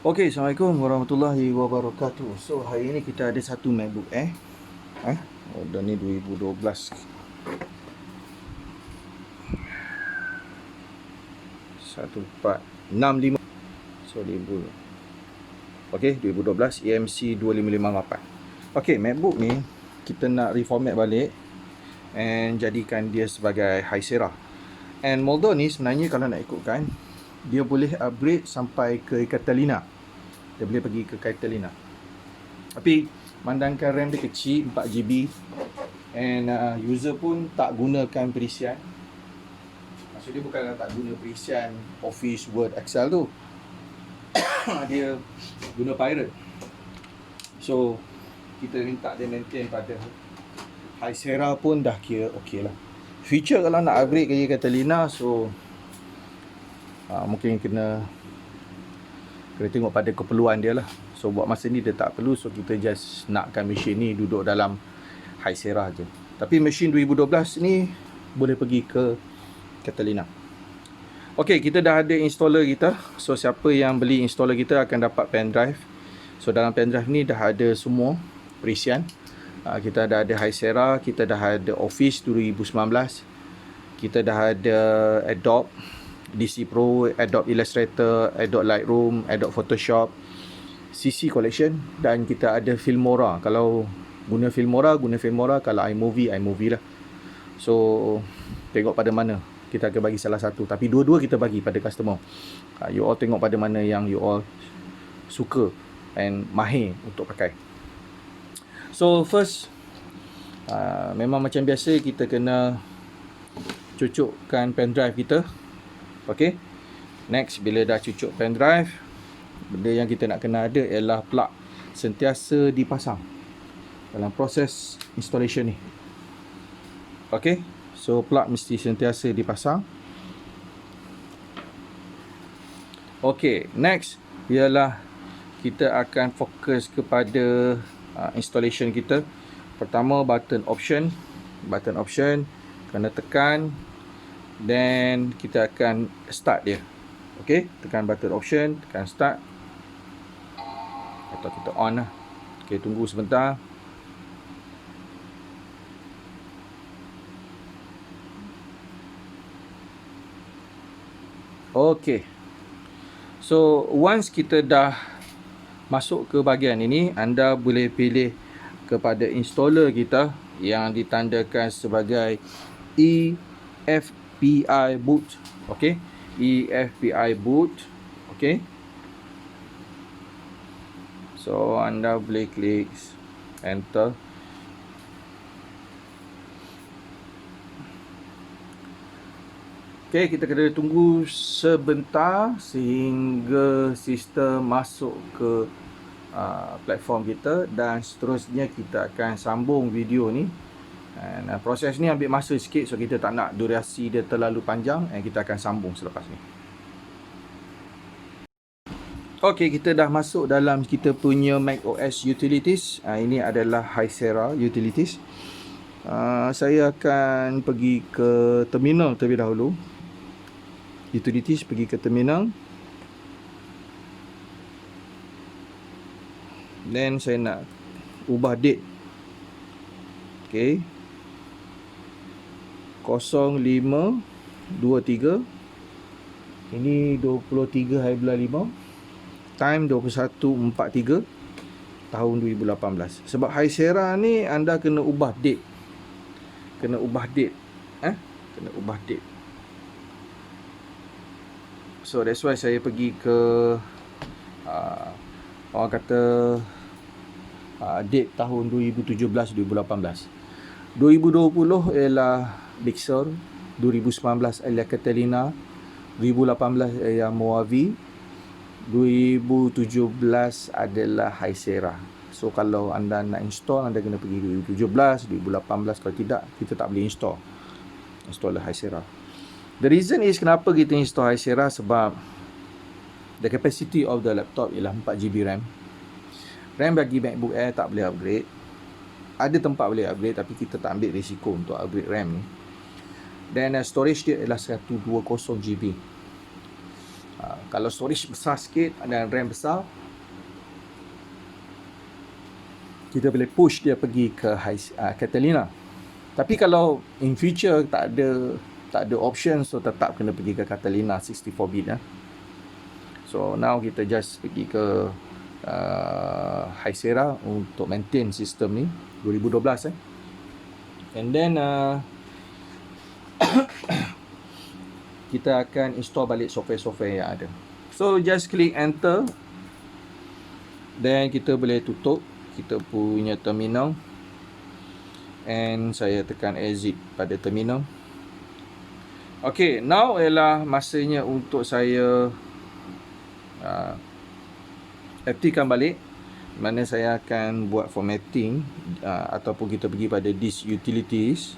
Okey, Assalamualaikum warahmatullahi wabarakatuh. So, hari ini kita ada satu MacBook Air. Model ni 2012. 1465. So, 2000. Okey, 2012 EMC 2558. Okey, MacBook ni kita nak reformat balik and jadikan dia sebagai High Sierra. And model ni sebenarnya kalau nak ikutkan, dia boleh upgrade sampai ke Catalina. Dia boleh pergi ke Catalina. Tapi mandangkan RAM dia kecil, 4GB, and user pun tak gunakan perisian. Maksudnya bukanlah tak guna perisian Office, Word, Excel tu. Dia guna Pirate. So kita minta dia maintain pada High Sierra pun dah kira okey lah. Feature kalau nak upgrade ke Catalina, so mungkin kena tengok pada keperluan dia lah. So buat masa ni dia tak perlu, so kita just nakkan mesin ni duduk dalam High Sierra je. Tapi mesin 2012 ni boleh pergi ke Catalina. Okey, kita dah ada installer kita. So siapa yang beli installer kita akan dapat pen drive. So dalam pen drive ni dah ada semua perisian. Kita dah ada High Sierra, kita dah ada Office 2019, kita dah ada Adobe DC Pro, Adobe Illustrator, Adobe Lightroom, Adobe Photoshop, CC Collection, dan kita ada Filmora. Kalau guna Filmora, kalau iMovie lah. So tengok pada mana, kita akan bagi salah satu, tapi dua-dua kita bagi pada customer. You all tengok pada mana yang you all suka and mahir untuk pakai. So first, memang macam biasa kita kena cucukkan pen drive kita. Okay. Next, bila dah cucuk pen drive, benda yang kita nak kena ada ialah plug sentiasa dipasang dalam proses installation ni. Okay. So plug mesti sentiasa dipasang. Okay. Next ialah kita akan fokus kepada installation kita. Pertama, button option kena tekan, then kita akan start dia. Okey, tekan button option, tekan start, atau kita on lah. Okey, tunggu sebentar. Okey, so once kita dah masuk ke bahagian ini, anda boleh pilih kepada installer kita yang ditandakan sebagai EFPI boot. Okey, EFPI boot. Okey, so anda boleh klik enter. Okey, kita kena tunggu sebentar sehingga sistem masuk ke platform kita, dan seterusnya kita akan sambung video ni. Dan proses ni ambil masa sikit, so kita tak nak durasi dia terlalu panjang, dan kita akan sambung selepas ni. Okey, kita dah masuk dalam kita punya macOS Utilities. Ini adalah High Sierra Utilities. Saya akan pergi ke terminal terlebih dahulu. Utilities, pergi ke terminal. Then saya nak ubah date. Okey, 0523. Ini 23 hari bulan 5. Time 21.43 tahun 2018. Sebab High Sierra ni anda kena ubah date. Kena ubah date. So that's why saya pergi ke orang kata date tahun 2017-2018. 2020 ialah Big Sur, 2019 ialah Catalina, 2018 ialah Mojave, 2017 adalah High Sierra. So kalau anda nak install, anda kena pergi 2017, 2018. Kalau tidak, kita tak boleh install High Sierra. The reason is kenapa kita install High Sierra, sebab the capacity of the laptop ialah 4GB RAM. RAM bagi MacBook Air tak boleh upgrade. Ada tempat boleh upgrade, tapi kita tak ambil risiko untuk upgrade RAM ni. Dan storage dia ialah 120GB. Kalau storage besar sikit dan RAM besar, kita boleh push dia pergi ke Catalina. Tapi kalau in future tak ada option, so tetap kena pergi ke Catalina 64-bit ya. So now kita just pergi ke Hycera untuk maintain sistem ni 2012 and then kita akan install balik software-software yang ada. So just click enter, then kita boleh tutup kita punya terminal, and saya tekan exit pada terminal. Okay, now ialah masanya untuk saya aktifkan balik, mana saya akan buat formatting ataupun kita pergi pada disk utilities.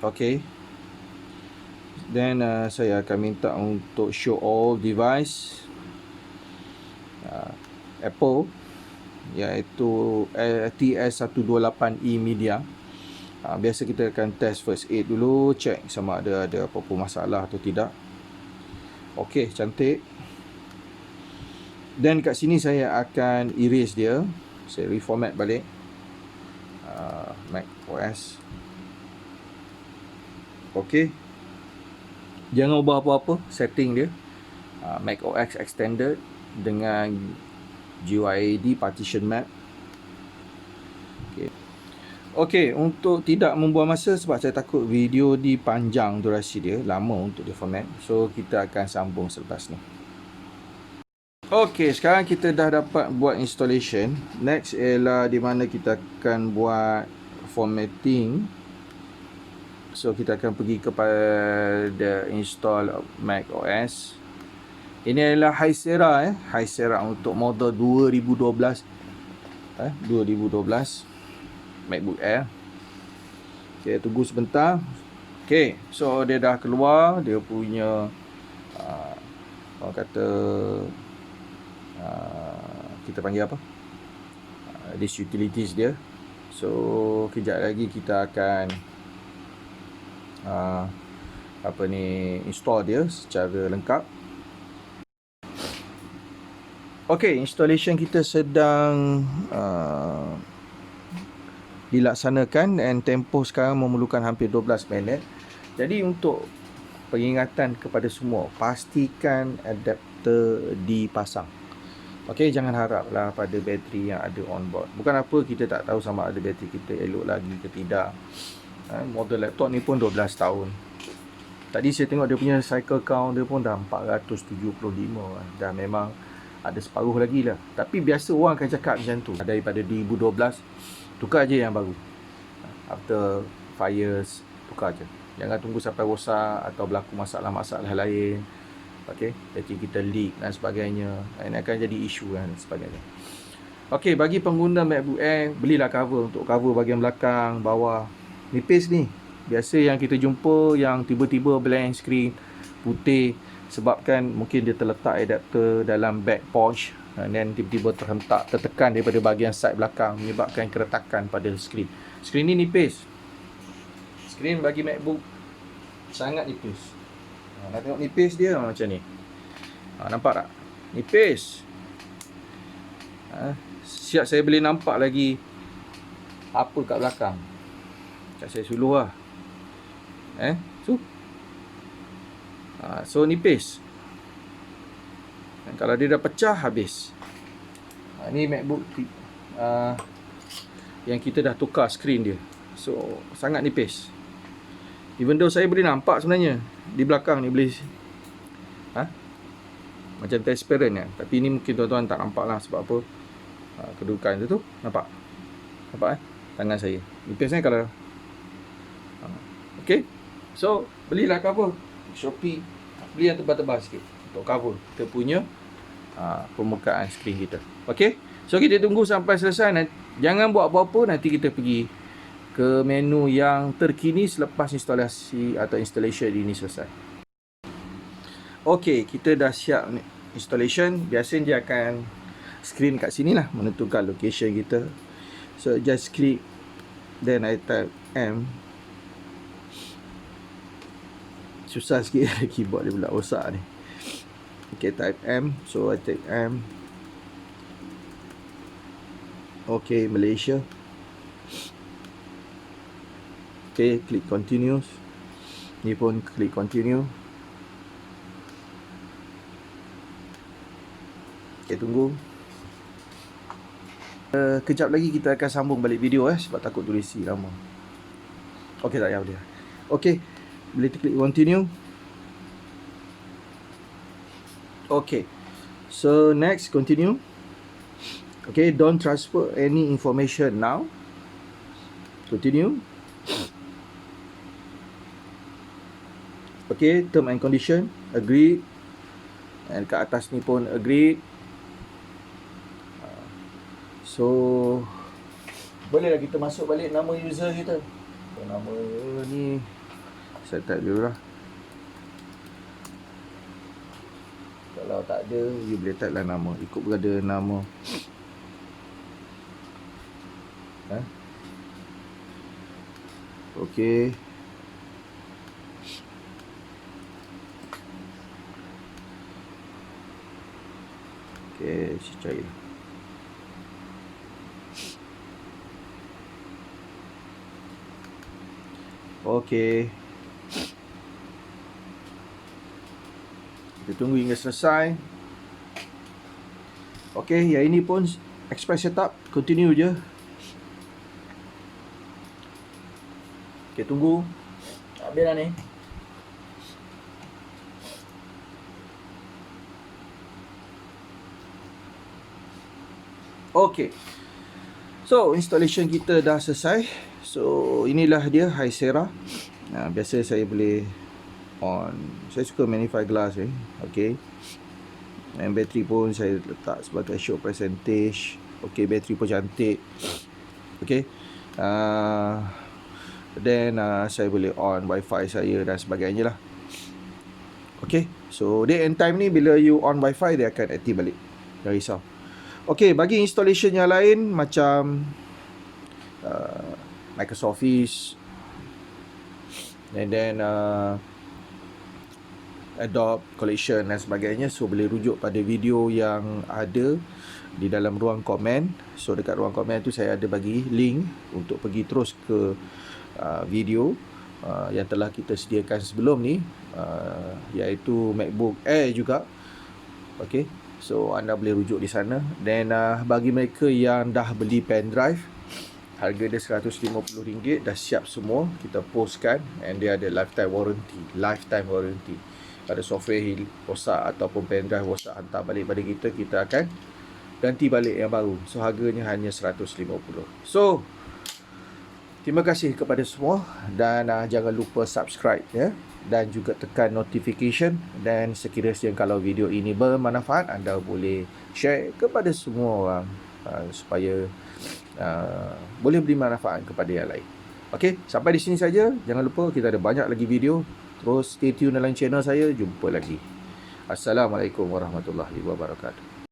Okay, then saya akan minta untuk show all device Apple, iaitu TS128E media. Biasa kita akan test first aid dulu, check sama ada apa-apa masalah atau tidak. Okey, cantik. Dan kat sini saya akan erase dia, saya reformat balik Mac OS. Okey, jangan ubah apa-apa setting dia. Mac OS extended dengan GUID partition map. Okey, untuk tidak membuang masa, sebab saya takut video ni panjang durasi dia, lama untuk dia format, so kita akan sambung selepas ni. Okey, sekarang kita dah dapat buat installation. Next ialah di mana kita akan buat formatting. So kita akan pergi kepada install Mac OS. Ini adalah Hycera Hycera untuk model 2012 MacBook Air. Okay, tunggu sebentar. Okay, so dia dah keluar. Dia punya orang kata kita panggil apa, disk utilities dia. So kejap lagi kita akan install dia secara lengkap. Okay, installation kita sedang dilaksanakan, dan tempoh sekarang memerlukan hampir 12 minit. Jadi untuk peringatan kepada semua, pastikan adapter dipasang. Okey, jangan haraplah pada bateri yang ada on board. Bukan apa kita tak tahu sama ada bateri kita elok lagi ke tidak. Model laptop ni pun 12 tahun. Tadi saya tengok dia punya cycle count dia pun dah 475. Dah memang ada separuh lagi lah. Tapi biasa orang akan cakap macam tu. Daripada 2012, tukar je yang baru. After 5 years, tukar je. Jangan tunggu sampai rosak atau berlaku masalah-masalah lain. Okey, bateri kita leak dan sebagainya. Ini akan jadi isu dan sebagainya. Okey, bagi pengguna MacBook Air, belilah cover untuk cover bahagian belakang, bawah. Nipis ni. Biasa yang kita jumpa yang tiba-tiba blank screen putih, sebabkan mungkin dia terletak adapter dalam back pouch, dan tiba-tiba tertekan daripada bahagian side belakang, menyebabkan keretakan pada skrin. Skrin ni nipis. Skrin bagi MacBook sangat nipis. Nak tengok nipis dia macam ni. Nampak tak? Nipis. Siap saya boleh nampak lagi apa kat belakang. Kat saya suluh lah. So nipis. Dan kalau dia dah pecah, habis. Ni MacBook yang kita dah tukar skrin dia. So sangat nipis. Even though saya boleh nampak sebenarnya di belakang ni boleh macam transparent kan. Tapi ni mungkin tuan-tuan tak nampak lah. Sebab apa? Kedudukan tu nampak. Nampak tangan saya nipis ni kalau okay. So belilah cover Shopee, beli yang tebal-tebal sikit untuk cover kita punya permukaan skrin kita. Okay, so kita tunggu sampai selesai. Jangan buat apa-apa, nanti kita pergi ke menu yang terkini selepas instalasi atau installation ini selesai. Okay, kita dah siap installation. Biasanya dia akan screen kat sini lah, menentukan location kita. So just click, then I type M. susah sikit keyboard dia pula rosak ni. Okay, type M. So I type M. Okay, Malaysia. Okay, klik continue. Ni pun klik continue. Okay, tunggu. Kejap lagi kita akan sambung balik video sebab takut durasi lama. Okay, tak payah boleh. Okay, boleh klik continue. Okay, so next continue. Okay, don't transfer any information now. Continue. Okay, term and condition agree. And kat atas ni pun agree. So bolehlah kita masuk balik nama user kita. Nama ni saya type dulu lah. Kalau tak ada, you boleh type lah nama. Ikut berada nama. Okay. Okay, saya cari. Okay. Kita tunggu hingga selesai. Okay, yang ini pun express setup. Continue je. Okay, tunggu. Habis dah ni. Okay. So, installation kita dah selesai. So, inilah dia Hycera. Biasa saya boleh on. Saya suka magnify glass Okay. Dan bateri pun saya letak sebagai show percentage. Okay, bateri pun cantik. Okay. Then saya boleh on wifi saya dan sebagainya lah. Okay. So, day and time ni bila you on wifi dia akan aktif balik. Jangan risau. Okay, bagi installation yang lain macam Microsoft Office, and then Adobe Collection dan sebagainya, so boleh rujuk pada video yang ada di dalam ruang komen. So dekat ruang komen tu saya ada bagi link untuk pergi terus ke video yang telah kita sediakan sebelum ni, iaitu MacBook Air juga. Okay, so anda boleh rujuk di sana. Dan bagi mereka yang dah beli pen drive, harga dia RM150, dah siap semua, kita postkan, and dia ada lifetime warranty. Pada software rosak ataupun pen drive rosak, hantar balik pada kita, kita akan ganti balik yang baru. So harganya hanya RM150. So terima kasih kepada semua, dan jangan lupa subscribe dan juga tekan notification. Dan sekiranya kalau video ini bermanfaat, anda boleh share kepada semua orang supaya boleh beri manfaat kepada yang lain. Okey, sampai di sini saja. Jangan lupa kita ada banyak lagi video. Terus stay tune dalam channel saya. Jumpa lagi. Assalamualaikum warahmatullahi wabarakatuh.